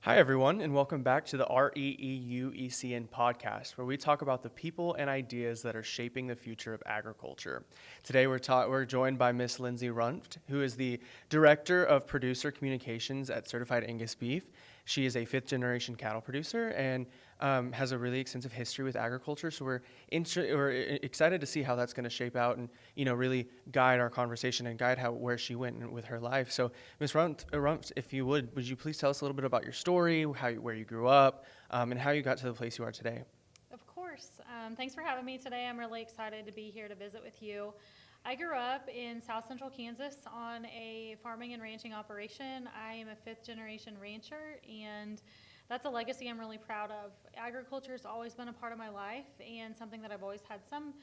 Hi, everyone, and welcome back to the REEU-ECN Podcast, where we talk about the people and ideas that are shaping the future of agriculture. Today, we're joined by Miss Lindsay Runft, who is the Director of Producer Communications at Certified Angus Beef. She is a fifth-generation cattle producer and has a really extensive history with agriculture, so we're excited to see how that's going to shape out and, really guide our conversation and guide where she went with her life. So, Ms. Runft, if you would you please tell us a little bit about your story, where you grew up, and how you got to the place you are today? Of course. Thanks for having me today. I'm really excited to be here to visit with you. I grew up in South Central Kansas on a farming and ranching operation. I am a fifth-generation rancher, and that's a legacy I'm really proud of. Agriculture has always been a part of my life and something that I've always had some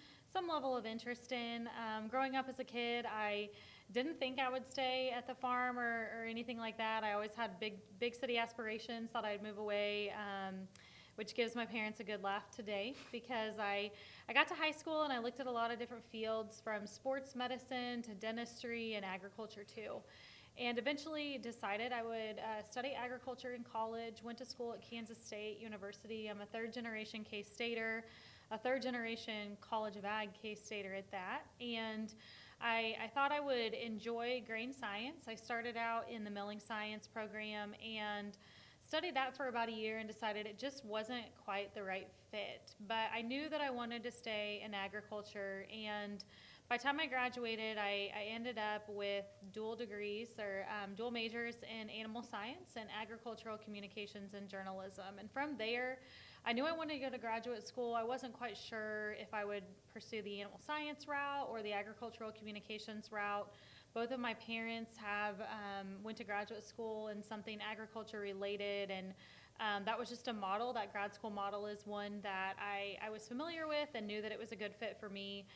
level of interest in. Growing up as a kid, I didn't think I would stay at the farm or anything like that. I always had big city aspirations, thought I'd move away, which gives my parents a good laugh today because I got to high school and I looked at a lot of different fields from sports medicine to dentistry and agriculture too. And eventually decided I would study agriculture in college, went to school at Kansas State University. I'm a third-generation K-Stater, a third-generation College of Ag K-Stater at that. And I thought I would enjoy grain science. I started out in the milling science program and studied that for about a year and decided it just wasn't quite the right fit. But I knew that I wanted to stay in agriculture, and by the time I graduated, I ended up with dual degrees or dual majors in animal science and agricultural communications and journalism. And from there, I knew I wanted to go to graduate school. I wasn't quite sure if I would pursue the animal science route or the agricultural communications route. Both of my parents went to graduate school in something agriculture related, and that was just a model. That grad school model is one that I was familiar with and knew that it was a good fit for me.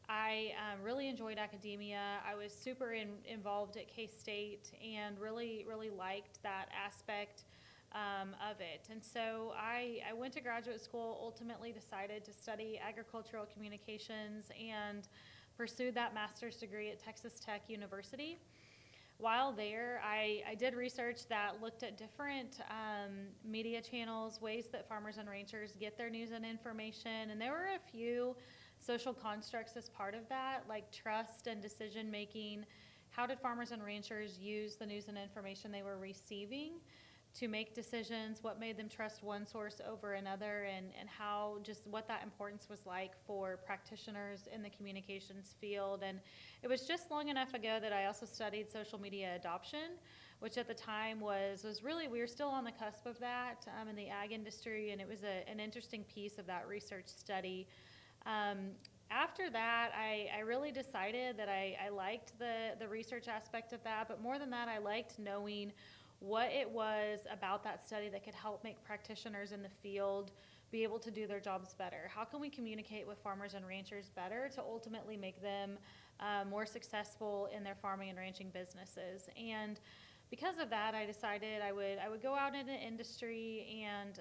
I really enjoyed academia. I was super involved at K-State and really liked that aspect of it. And so I went to graduate school, ultimately decided to study agricultural communications and pursued that master's degree at Texas Tech University. While there, I did research that looked at different media channels, ways that farmers and ranchers get their news and information, and there were a few social constructs as part of that, like trust and decision making. How did farmers and ranchers use the news and information they were receiving to make decisions? What made them trust one source over another, and how just what that importance was like for practitioners in the communications field. And it was just long enough ago that I also studied social media adoption, which at the time was really, we were still on the cusp of that in the ag industry, and it was an interesting piece of that research study. After that, I really decided that I liked the research aspect of that, but more than that, I liked knowing what it was about that study that could help make practitioners in the field be able to do their jobs better. How can we communicate with farmers and ranchers better to ultimately make them more successful in their farming and ranching businesses? And because of that, I decided I would go out into industry and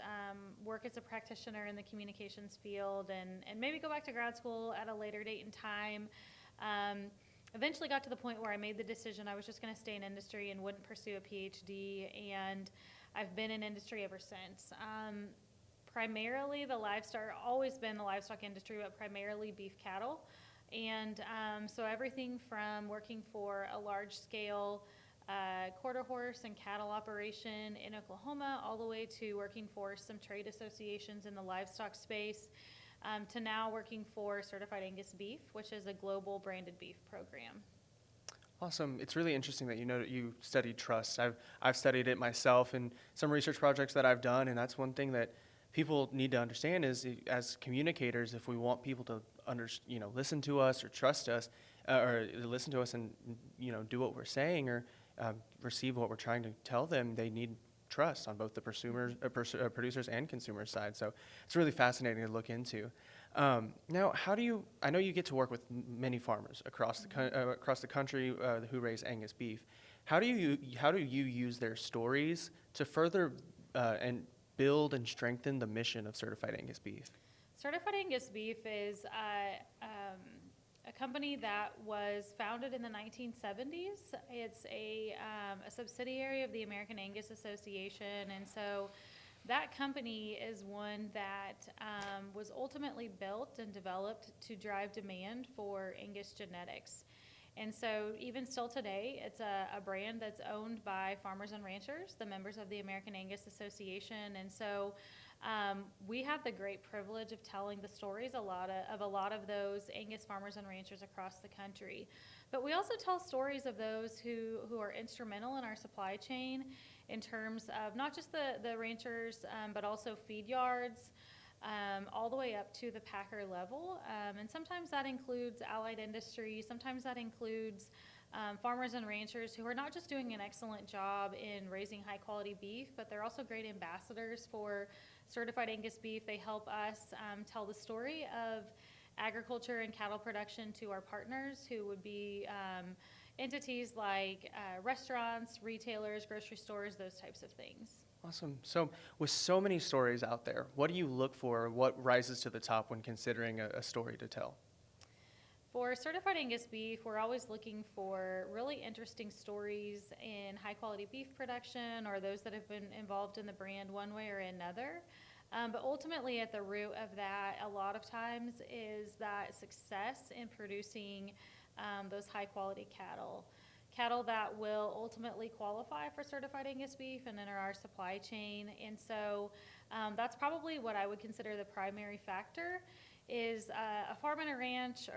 work as a practitioner in the communications field, and maybe go back to grad school at a later date in time. Eventually got to the point where I made the decision I was just going to stay in industry and wouldn't pursue a PhD, and I've been in industry ever since. Primarily always been the livestock industry, but primarily beef cattle. And so everything from working for a large-scale quarter horse and cattle operation in Oklahoma, all the way to working for some trade associations in the livestock space, to now working for Certified Angus Beef, which is a global branded beef program. Awesome. It's really interesting that you studied trust. I've studied it myself in some research projects that I've done, and that's one thing that people need to understand is, as communicators, if we want people to listen to us or trust us, or listen to us and do what we're saying or receive what we're trying to tell them, they need trust on both the producers and consumer side. So it's really fascinating to look into. Now, I know you get to work with many farmers across the country who raise Angus beef. How do you use their stories to further and build and strengthen the mission of Certified Angus Beef? Certified Angus Beef is a company that was founded in the 1970s. It's a subsidiary of the American Angus Association, and so that company is one that was ultimately built and developed to drive demand for Angus genetics. And so even still today, it's a brand that's owned by farmers and ranchers, the members of the American Angus Association. And so we have the great privilege of telling the stories of a lot of those Angus farmers and ranchers across the country. But we also tell stories of those who are instrumental in our supply chain in terms of not just the ranchers, but also feed yards, all the way up to the packer level. And sometimes that includes allied industry. Sometimes that includes farmers and ranchers who are not just doing an excellent job in raising high quality beef, but they're also great ambassadors for Certified Angus Beef. They help us tell the story of agriculture and cattle production to our partners, who would be entities like restaurants, retailers, grocery stores, those types of things. Awesome. So with so many stories out there, what do you look for? What rises to the top when considering a story to tell? For Certified Angus Beef, we're always looking for really interesting stories in high quality beef production, or those that have been involved in the brand one way or another. But ultimately at the root of that, a lot of times, is that success in producing those high quality cattle that will ultimately qualify for Certified Angus Beef and enter our supply chain. And so that's probably what I would consider the primary factor, is a farmer ranch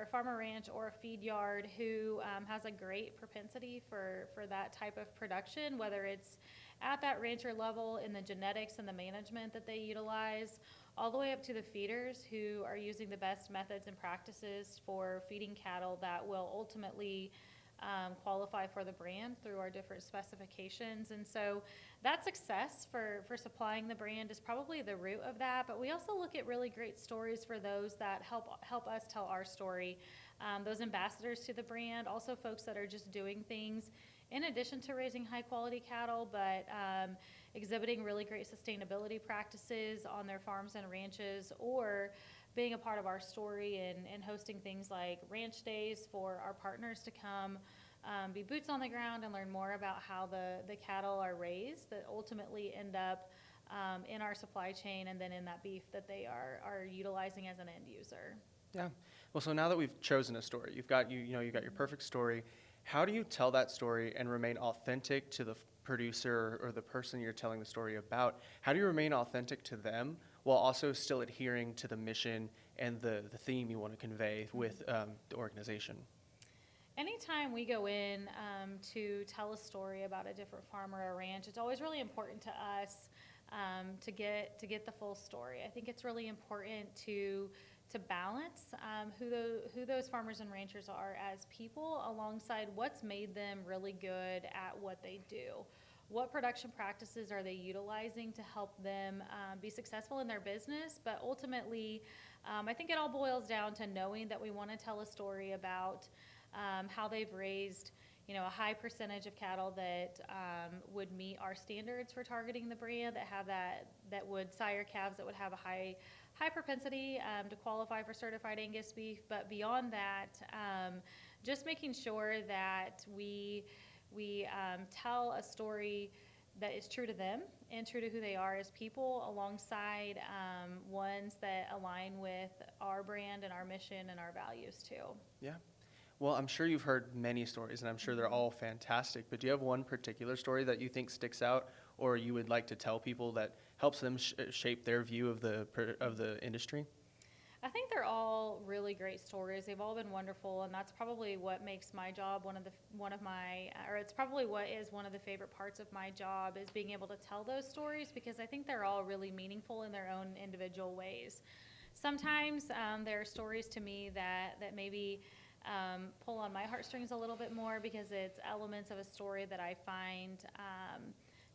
or a feed yard who has a great propensity for that type of production, whether it's at that rancher level in the genetics and the management that they utilize, all the way up to the feeders who are using the best methods and practices for feeding cattle that will ultimately qualify for the brand through our different specifications. And so that success for supplying the brand is probably the root of that. But we also look at really great stories for those that help us tell our story. Those ambassadors to the brand, also folks that are just doing things in addition to raising high quality cattle, but exhibiting really great sustainability practices on their farms and ranches, or being a part of our story and hosting things like ranch days for our partners to come, be boots on the ground and learn more about how the cattle are raised that ultimately end up in our supply chain and then in that beef that they are utilizing as an end user. Yeah. Well, so now that we've chosen a story, you've got your perfect story. How do you tell that story and remain authentic to the producer or the person you're telling the story about? How do you remain authentic to them while also still adhering to the mission and the theme you want to convey with the organization? Anytime we go in to tell a story about a different farm or a ranch, it's always really important to us to get the full story. I think it's really important to balance who those farmers and ranchers are as people, alongside what's made them really good at what they do. What production practices are they utilizing to help them be successful in their business? But ultimately, I think it all boils down to knowing that we want to tell a story about how they've raised, a high percentage of cattle that would meet our standards for targeting the brand, that would sire calves that would have a high propensity to qualify for Certified Angus Beef. But beyond that, just making sure that we tell a story that is true to them and true to who they are as people, alongside ones that align with our brand and our mission and our values too. Yeah. Well, I'm sure you've heard many stories, and I'm sure they're all fantastic, but do you have one particular story that you think sticks out, or you would like to tell people that helps them shape their view of the industry? I think they're all really great stories. They've all been wonderful, and that's probably what makes my job it's probably what is one of the favorite parts of my job, is being able to tell those stories, because I think they're all really meaningful in their own individual ways. Sometimes there are stories to me that maybe pull on my heartstrings a little bit more, because it's elements of a story that I find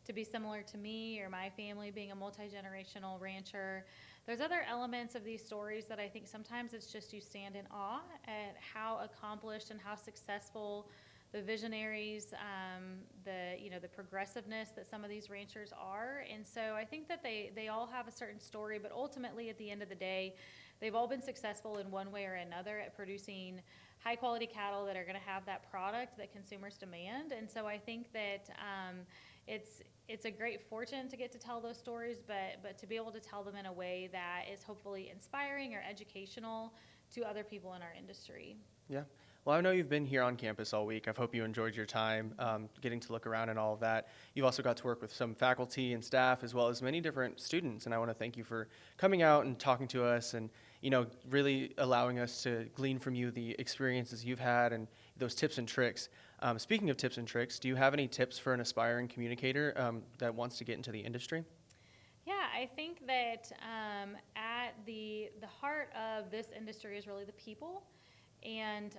to be similar to me or my family, being a multi-generational rancher. There's other elements of these stories that I think sometimes it's just you stand in awe at how accomplished and how successful the visionaries, the progressiveness that some of these ranchers are. And so I think that they all have a certain story, but ultimately at the end of the day, they've all been successful in one way or another at producing high quality cattle that are going to have that product that consumers demand. And so I think that it's a great fortune to get to tell those stories, but to be able to tell them in a way that is hopefully inspiring or educational to other people in our industry. Yeah. Well, I know you've been here on campus all week. I hope you enjoyed your time getting to look around and all of that. You've also got to work with some faculty and staff as well as many different students, and I want to thank you for coming out and talking to us and, really allowing us to glean from you the experiences you've had and those tips and tricks. Speaking of tips and tricks, do you have any tips for an aspiring communicator that wants to get into the industry? Yeah, I think that at the heart of this industry is really the people. And,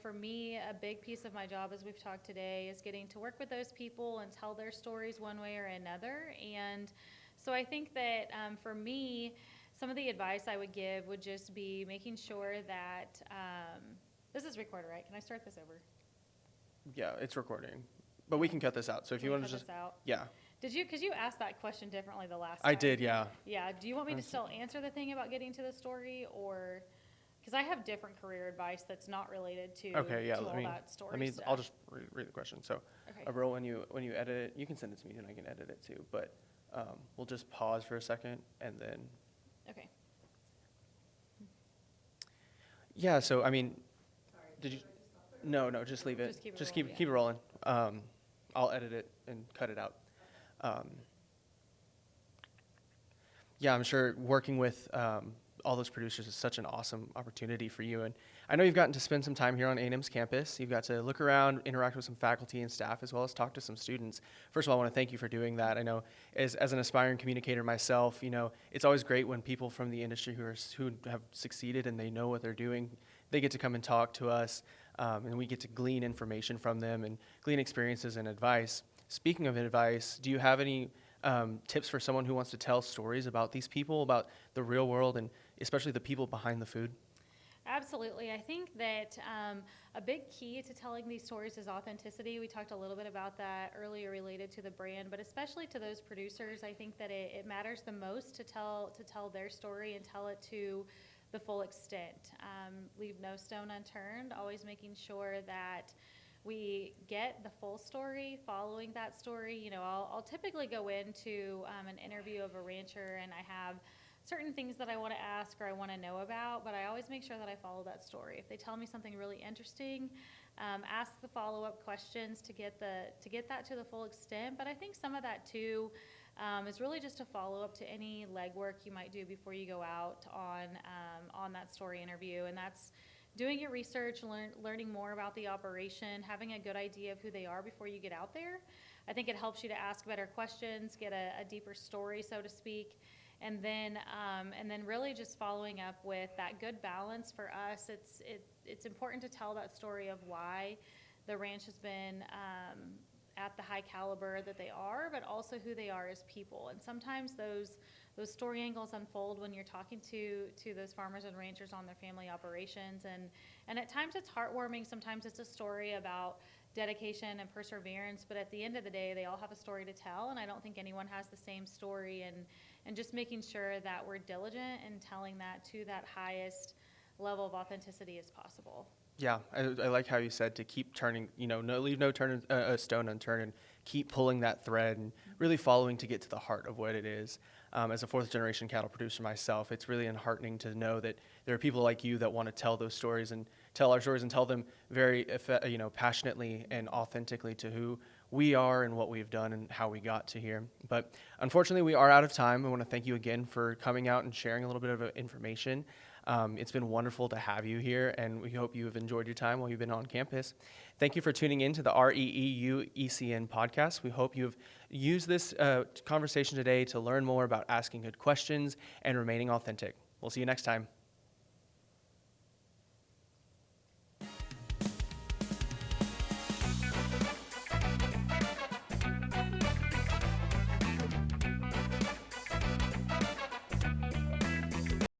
for me, a big piece of my job, as we've talked today, is getting to work with those people and tell their stories one way or another. And so I think that for me, some of the advice I would give would just be making sure that this is recorded, right? Can I start this over? Yeah, it's recording, but we can cut this out. So if you want to just, out? Yeah. Because you asked that question differently the last time. I did, yeah. Yeah. Do you want me to still answer the thing about getting to the story, or because I have different career advice that's not related to all that story stuff. I'll just read the question. So, Okay. Avril, when you edit it, you can send it to me and I can edit it too. But we'll just pause for a second and then. Okay. Yeah. So Sorry, did you? should I just stop there? No, just leave it. Just keep it rolling, keep it rolling. I'll edit it and cut it out. Yeah, I'm sure working with all those producers is such an awesome opportunity for you. And I know you've gotten to spend some time here on A&M's campus. You've got to look around, interact with some faculty and staff, as well as talk to some students. First of all, I want to thank you for doing that. I know as an aspiring communicator myself, it's always great when people from the industry who have succeeded and they know what they're doing, they get to come and talk to us, and we get to glean information from them and glean experiences and advice. Speaking of advice, do you have any tips for someone who wants to tell stories about these people, about the real world, and especially the people behind the food? Absolutely. I think that a big key to telling these stories is authenticity. We talked a little bit about that earlier related to the brand, but especially to those producers, I think that it matters the most to tell their story and tell it to the full extent. Leave no stone unturned, always making sure that we get the full story, following that story. I'll typically go into an interview of a rancher and I have certain things that I want to ask or I want to know about, but I always make sure that I follow that story. If they tell me something really interesting, ask the follow-up questions to get that to the full extent. But I think some of that too is really just a follow-up to any legwork you might do before you go out on that story interview, and that's doing your research, learning more about the operation, having a good idea of who they are before you get out there. I think it helps you to ask better questions, get a deeper story, so to speak, and then really just following up with that good balance. For us, it's important to tell that story of why the ranch has been at the high caliber that they are, but also who they are as people. And sometimes those story angles unfold when you're talking to those farmers and ranchers on their family operations. And at times it's heartwarming. Sometimes it's a story about dedication and perseverance. But at the end of the day, they all have a story to tell. And I don't think anyone has the same story. And just making sure that we're diligent in telling that to that highest level of authenticity as possible. Yeah, I like how you said to keep turning, leave no stone unturned, and keep pulling that thread and really following to get to the heart of what it is. As a fourth generation cattle producer myself, it's really enheartening to know that there are people like you that want to tell those stories and tell our stories and tell them very, passionately and authentically to who we are and what we've done and how we got to here. But unfortunately, we are out of time. I want to thank you again for coming out and sharing a little bit of information. It's been wonderful to have you here, and we hope you have enjoyed your time while you've been on campus. Thank you for tuning in to the REEU-ECN Podcast. We hope you've used this conversation today to learn more about asking good questions and remaining authentic. We'll see you next time.